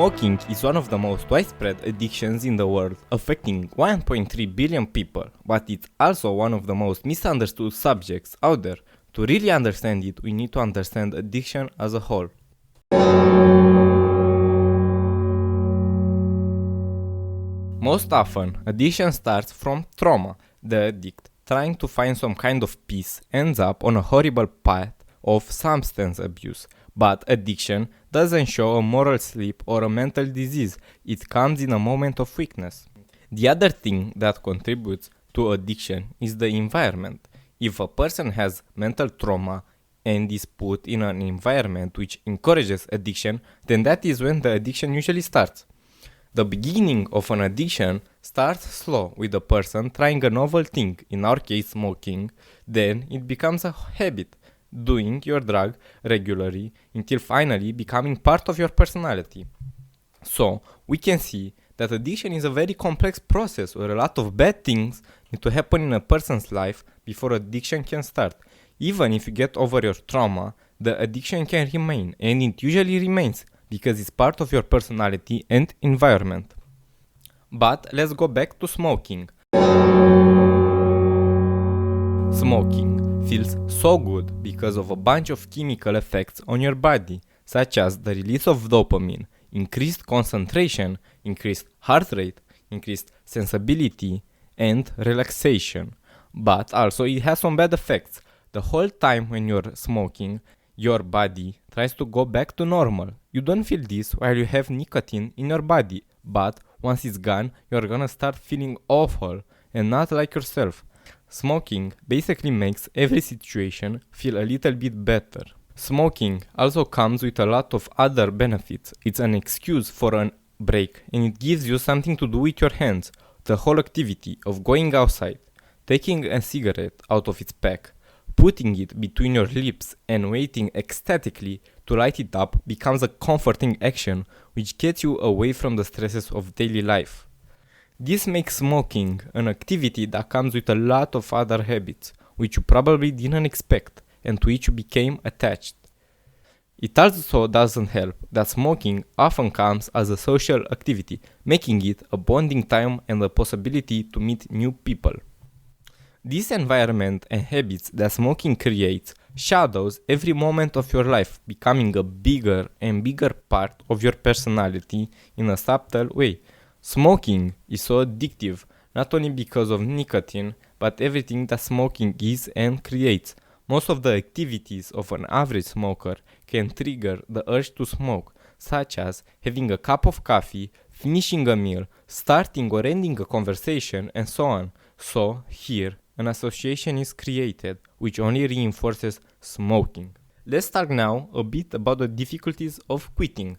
Smoking is one of the most widespread addictions in the world, affecting 1.3 billion people, but it's also one of the most misunderstood subjects out there. To really understand it, we need to understand addiction as a whole. Most often, addiction starts from trauma. The addict, trying to find some kind of peace, ends up on a horrible path of substance abuse. But addiction doesn't show a moral slip or a mental disease. It comes in a moment of weakness. The other thing that contributes to addiction is the environment. If a person has mental trauma and is put in an environment which encourages addiction, then that is when the addiction usually starts. The beginning of an addiction starts slow with a person trying a novel thing, in our case smoking, then it becomes a habit, doing your drug regularly until finally becoming part of your personality. So, we can see that addiction is a very complex process where a lot of bad things need to happen in a person's life before addiction can start. Even if you get over your trauma, the addiction can remain, and it usually remains because it's part of your personality and environment. But let's go back to smoking. Smoking feels so good because of a bunch of chemical effects on your body, such as the release of dopamine, increased concentration, increased heart rate, increased sensibility, and relaxation. But also it has some bad effects. The whole time when you're smoking, your body tries to go back to normal. You don't feel this while you have nicotine in your body, but once it's gone, you're gonna start feeling awful and not like yourself. Smoking basically makes every situation feel a little bit better. Smoking also comes with a lot of other benefits. It's an excuse for a break, and it gives you something to do with your hands. The whole activity of going outside, taking a cigarette out of its pack, putting it between your lips and waiting ecstatically to light it up becomes a comforting action which gets you away from the stresses of daily life. This makes smoking an activity that comes with a lot of other habits, which you probably didn't expect and to which you became attached. It also doesn't help that smoking often comes as a social activity, making it a bonding time and a possibility to meet new people. This environment and habits that smoking creates shadows every moment of your life, becoming a bigger and bigger part of your personality in a subtle way. Smoking is so addictive, not only because of nicotine, but everything that smoking is and creates. Most of the activities of an average smoker can trigger the urge to smoke, such as having a cup of coffee, finishing a meal, starting or ending a conversation, and so on. So, here, an association is created, which only reinforces smoking. Let's talk now a bit about the difficulties of quitting.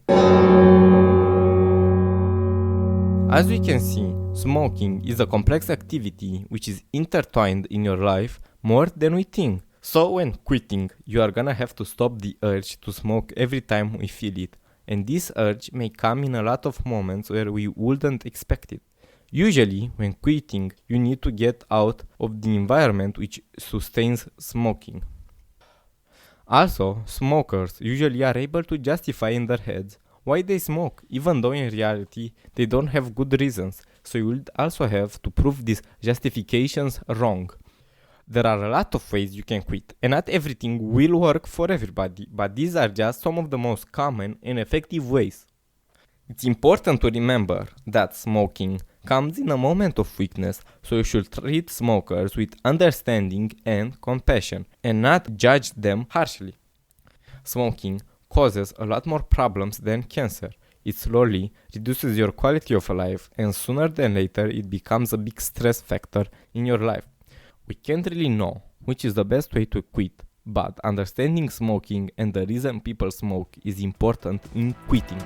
As we can see, smoking is a complex activity which is intertwined in your life more than we think. So when quitting, you are gonna have to stop the urge to smoke every time we feel it. And this urge may come in a lot of moments where we wouldn't expect it. Usually, when quitting, you need to get out of the environment which sustains smoking. Also, smokers usually are able to justify in their heads why they smoke, even though in reality they don't have good reasons, so you will also have to prove these justifications wrong. There are a lot of ways you can quit, and not everything will work for everybody, but these are just some of the most common and effective ways. It's important to remember that smoking comes in a moment of weakness, so you should treat smokers with understanding and compassion, and not judge them harshly. Smoking causes a lot more problems than cancer. It slowly reduces your quality of life, and sooner than later it becomes a big stress factor in your life. We can't really know which is the best way to quit, but understanding smoking and the reason people smoke is important in quitting.